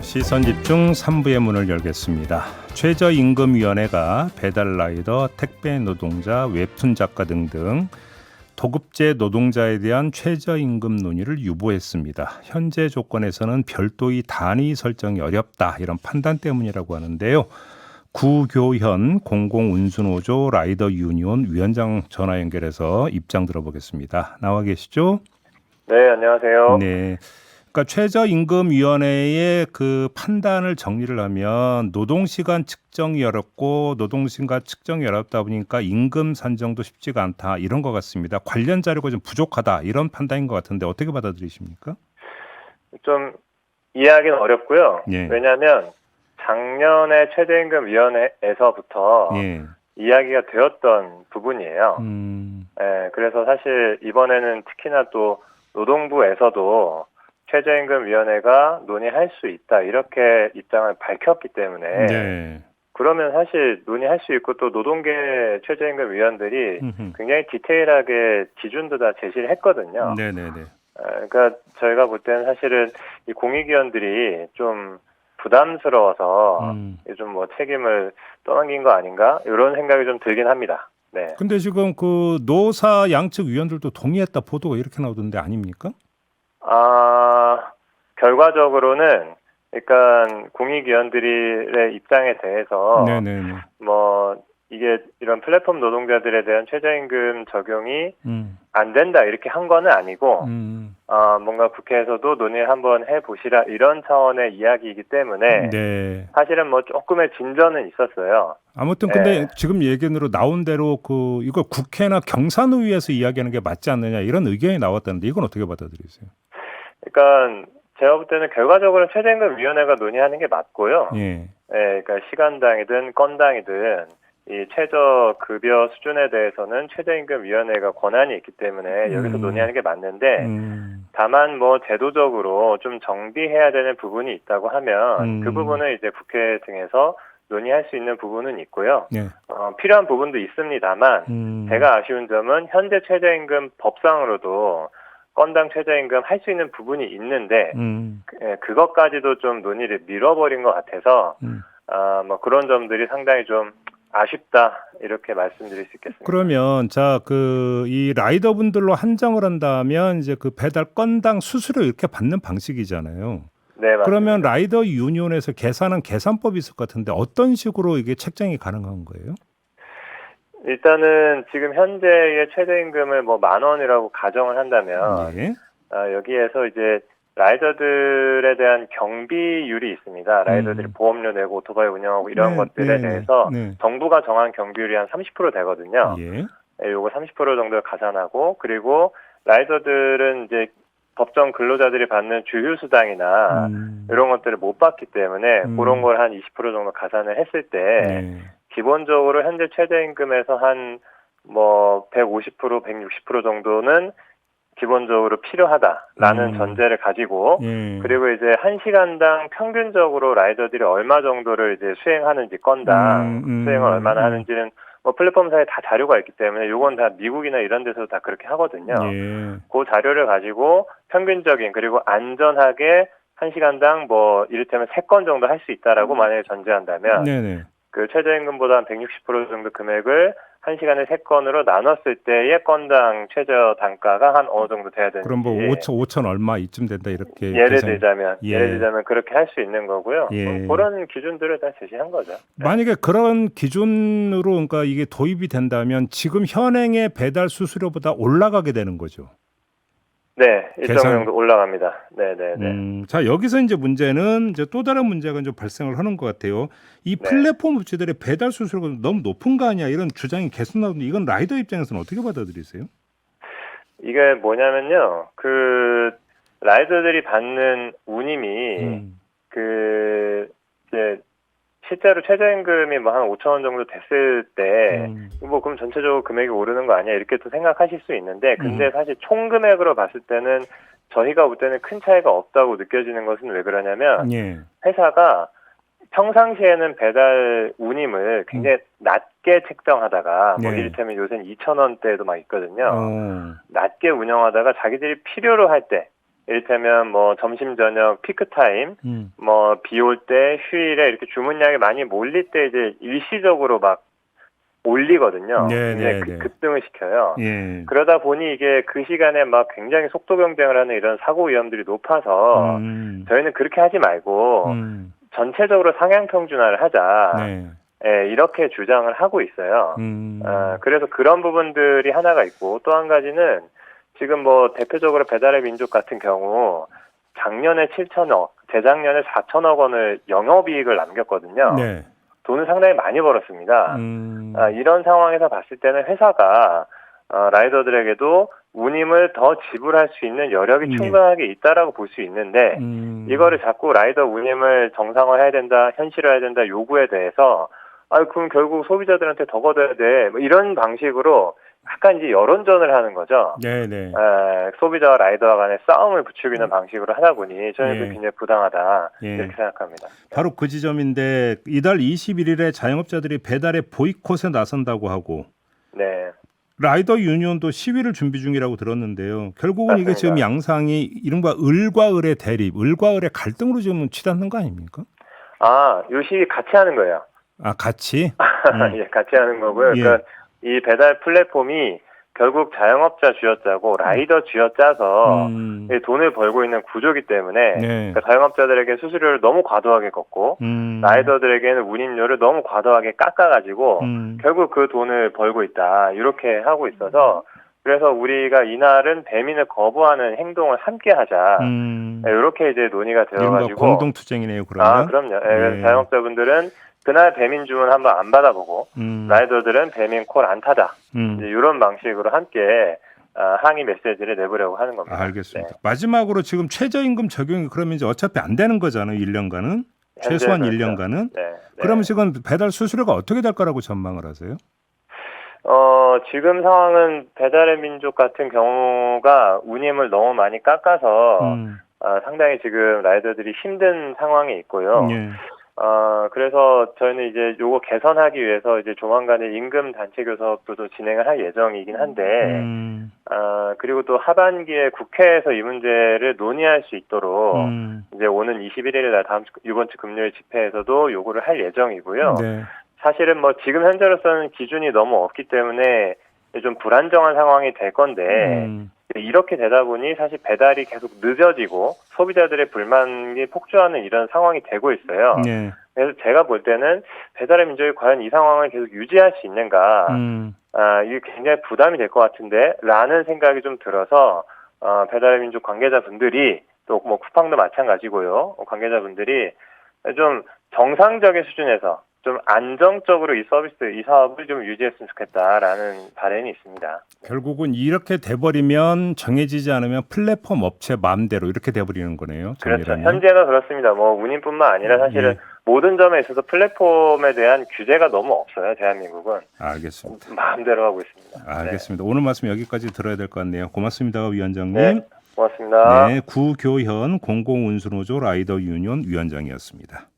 시선집중 3부의 문을 열겠습니다. 최저임금위원회가 배달라이더, 택배 노동자, 웹툰 작가 등등 도급제 노동자에 대한 최저임금 논의를 유보했습니다. 현재 조건에서는 별도의 단위 설정이 어렵다, 이런 판단 때문이라고 하는데요. 구교현 공공운수노조 라이더 유니온 위원장 전화 연결해서 입장 들어보겠습니다. 나와 계시죠? 네, 안녕하세요. 네. 그러니까 최저임금위원회의 그 판단을 정리를 하면 노동시간 측정이 어렵고 노동시간 측정이 어렵다 보니까 임금 산정도 쉽지가 않다, 이런 것 같습니다. 관련 자료가 좀 부족하다, 이런 판단인 것 같은데 어떻게 받아들이십니까? 좀 이해하기는 어렵고요. 예. 왜냐하면 작년에 최저임금위원회에서부터 예. 이야기가 되었던 부분이에요. 예, 그래서 사실 이번에는 특히나 또 노동부에서도 최저임금위원회가 논의할 수 있다, 이렇게 입장을 밝혔기 때문에 네. 그러면 사실 논의할 수 있고, 또 노동계 최저임금위원들이 음흠. 굉장히 디테일하게 기준도 다 제시를 했거든요. 네네네. 그러니까 저희가 볼 때는 사실은 이 공익위원들이 좀 부담스러워서 좀 뭐 책임을 떠넘긴 거 아닌가, 이런 생각이 좀 들긴 합니다. 네. 근데 지금 그 노사 양측 위원들도 동의했다 보도가 이렇게 나오던데 아닙니까? 결과적으로는 그러니까 공익위원들의 입장에 대해서 네네네. 뭐 이게 이런 플랫폼 노동자들에 대한 최저임금 적용이 안 된다, 이렇게 한 거는 아니고 뭔가 국회에서도 논의를 한번 해보시라, 이런 차원의 이야기이기 때문에 네. 사실은 뭐 조금의 진전은 있었어요. 아무튼 근데 지금 얘기로 나온 대로 그 이거 국회나 경산의회에서 이야기하는 게 맞지 않느냐, 이런 의견이 나왔다는데 이건 어떻게 받아들이세요? 그러니까 제가 볼 때는 결과적으로 최저임금위원회가 논의하는 게 맞고요. 예. 그러니까 시간당이든 건당이든 이 최저급여 수준에 대해서는 최저임금위원회가 권한이 있기 때문에 여기서 논의하는 게 맞는데, 다만 뭐 제도적으로 좀 정비해야 되는 부분이 있다고 하면 그 부분은 이제 국회 등에서 논의할 수 있는 부분은 있고요. 예. 필요한 부분도 있습니다만 제가 아쉬운 점은 현재 최저임금 법상으로도 건당 최저임금 할 수 있는 부분이 있는데 그것까지도 좀 논의를 밀어버린 것 같아서 뭐 그런 점들이 상당히 좀 아쉽다, 이렇게 말씀드릴 수 있겠습니다. 그러면 자, 그 이 라이더 분들로 한정을 한다면 이제 그 배달 건당 수수료 이렇게 받는 방식이잖아요. 네, 맞습니다. 그러면 라이더 유니온에서 계산한 계산법이 있을 것 같은데 어떤 식으로 이게 책정이 가능한 거예요? 일단은 지금 현재의 최저임금을 뭐 10,000원이라고 가정을 한다면 예. 여기에서 이제 라이더들에 대한 경비율이 있습니다. 라이더들이 보험료 내고 오토바이 운영하고 이런 것들에 대해서 정부가 정한 경비율이 한 30% 되거든요. 예. 요거 30% 정도를 가산하고, 그리고 라이더들은 이제 법정 근로자들이 받는 주휴수당이나 이런 것들을 못 받기 때문에 그런 걸 한 20% 정도 가산을 했을 때 기본적으로 현재 최저임금에서 한 뭐 150%, 160% 정도는 기본적으로 필요하다라는 전제를 가지고, 그리고 이제 1시간당 평균적으로 라이더들이 얼마 정도를 이제 수행하는지, 건당 수행을 얼마나 하는지는 뭐 플랫폼사에 다 자료가 있기 때문에 요건 다 미국이나 이런 데서 다 그렇게 하거든요. 그 자료를 가지고 평균적인, 그리고 안전하게 1시간당 뭐 이를테면 3건 정도 할 수 있다라고 만약에 전제한다면 그 최저임금보다 한 160% 정도 금액을 1시간에 3건으로 나눴을 때의 건당 최저 단가가 한 어느 정도 돼야 되는지. 그럼 뭐 5천 얼마 이쯤 된다, 이렇게 예를 들자면 그렇게 할 수 있는 거고요. 그런 기준들을 다 제시한 거죠. 만약에 그런 기준으로 그러니까 이게 도입이 된다면 지금 현행의 배달 수수료보다 올라가게 되는 거죠. 네, 일정 정도 올라갑니다. 자, 여기서 이제 문제는 이제 또 다른 문제가 좀 발생을 하는 것 같아요. 이 플랫폼 업체들의 배달 수수료가 너무 높은 거 아니야, 이런 주장이 계속 나오는데 이건 라이더 입장에서는 어떻게 받아들이세요? 이게 뭐냐면요, 그 라이더들이 받는 운임이 그 이제 실제로 최저임금이 뭐 한 5,000원 정도 됐을 때 뭐 그럼 전체적으로 금액이 오르는 거 아니야, 이렇게 또 생각하실 수 있는데, 근데 사실 총 금액으로 봤을 때는 저희가 볼 때는 큰 차이가 없다고 느껴지는 것은 왜 그러냐면 회사가 평상시에는 배달 운임을 굉장히 낮게 책정하다가 뭐 이를테면 요새는 2,000원대도 막 있거든요. 낮게 운영하다가 자기들이 필요로 할 때, 이를테면 뭐 점심 저녁 피크 타임, 뭐 비 올 때 휴일에 이렇게 주문량이 많이 몰릴 때 이제 일시적으로 막 올리거든요. 굉장히 급등을 시켜요. 예. 그러다 보니 이게 그 시간에 막 굉장히 속도 경쟁을 하는 이런 사고 위험들이 높아서 저희는 그렇게 하지 말고 전체적으로 상향 평준화를 하자. 네. 예, 이렇게 주장을 하고 있어요. 그래서 그런 부분들이 하나가 있고 또 한 가지는 지금 뭐 대표적으로 배달의 민족 같은 경우 작년에 7천억, 재작년에 4천억 원을 영업이익을 남겼거든요. 네. 돈을 상당히 많이 벌었습니다. 이런 상황에서 봤을 때는 회사가 라이더들에게도 운임을 더 지불할 수 있는 여력이 충분하게 있다라고 볼 수 있는데 이거를 자꾸 라이더 운임을 정상화해야 된다, 현실화해야 된다 요구에 대해서 그럼 결국 소비자들한테 더 걷어야 돼. 뭐 이런 방식으로 약간 이제 여론전을 하는 거죠. 네네. 소비자와 라이더와 간의 싸움을 부추기는 방식으로 하다 보니 저는 그 굉장히 부당하다 이렇게 생각합니다. 바로 그 지점인데 이달 21일에 자영업자들이 배달의 보이콧에 나선다고 하고 네. 라이더 유니온도 시위를 준비 중이라고 들었는데요. 결국은 맞습니다. 이게 지금 양상이 이른바 을과 을의 대립, 을과 을의 갈등으로 지금 치닫는 거 아닙니까? 요 시위 같이 하는 거예요. 같이? 예, 같이 하는 거고요. 그러니까 이 배달 플랫폼이 결국 자영업자 쥐어짜고 라이더 쥐어짜서 돈을 벌고 있는 구조기 때문에 그러니까 자영업자들에게 수수료를 너무 과도하게 걷고 라이더들에게는 운임료를 너무 과도하게 깎아가지고 결국 그 돈을 벌고 있다. 이렇게 하고 있어서 그래서 우리가 이날은 배민을 거부하는 행동을 함께 하자. 이렇게 이제 논의가 되어가지고 공동투쟁이네요. 그러면. 그럼요. 그래서 자영업자분들은 그날 배민 주문 한번 안 받아보고 라이더들은 배민 콜 안 타다. 이제 이런 방식으로 함께 항의 메시지를 내보려고 하는 겁니다. 알겠습니다. 마지막으로 지금 최저임금 적용이 그러면 이제 어차피 안 되는 거잖아요. 1년간은. 최소한 그렇죠. 1년간은. 그러면 지금 배달 수수료가 어떻게 될 거라고 전망을 하세요? 지금 상황은 배달의 민족 같은 경우가 운임을 너무 많이 깎아서 상당히 지금 라이더들이 힘든 상황이 있고요. 그래서 저희는 이제 요거 개선하기 위해서 이제 조만간에 임금 단체 교섭도 진행을 할 예정이긴 한데, 그리고 또 하반기에 국회에서 이 문제를 논의할 수 있도록 이제 오는 21일 날 이번 주 금요일 집회에서도 요구를 할 예정이고요. 사실은 뭐 지금 현재로서는 기준이 너무 없기 때문에 좀 불안정한 상황이 될 건데, 이렇게 되다 보니 사실 배달이 계속 늦어지고 소비자들의 불만이 폭주하는 이런 상황이 되고 있어요. 그래서 제가 볼 때는 배달의 민족이 과연 이 상황을 계속 유지할 수 있는가, 이게 굉장히 부담이 될 것 같은데 라는 생각이 좀 들어서 배달의 민족 관계자분들이 또 뭐 쿠팡도 마찬가지고요. 관계자분들이 좀 정상적인 수준에서 좀 안정적으로 이 사업을 좀 유지했으면 좋겠다라는 바람이 있습니다. 결국은 이렇게 돼버리면 정해지지 않으면 플랫폼 업체 마음대로 이렇게 돼버리는 거네요. 그렇죠. 현재가 그렇습니다. 뭐 운임뿐만 아니라 사실은 모든 점에 있어서 플랫폼에 대한 규제가 너무 없어요. 대한민국은. 알겠습니다. 마음대로 하고 있습니다. 알겠습니다. 오늘 말씀 여기까지 들어야 될 것 같네요. 고맙습니다, 위원장님. 네, 고맙습니다. 구교현 공공운수노조 라이더 유니온 위원장이었습니다.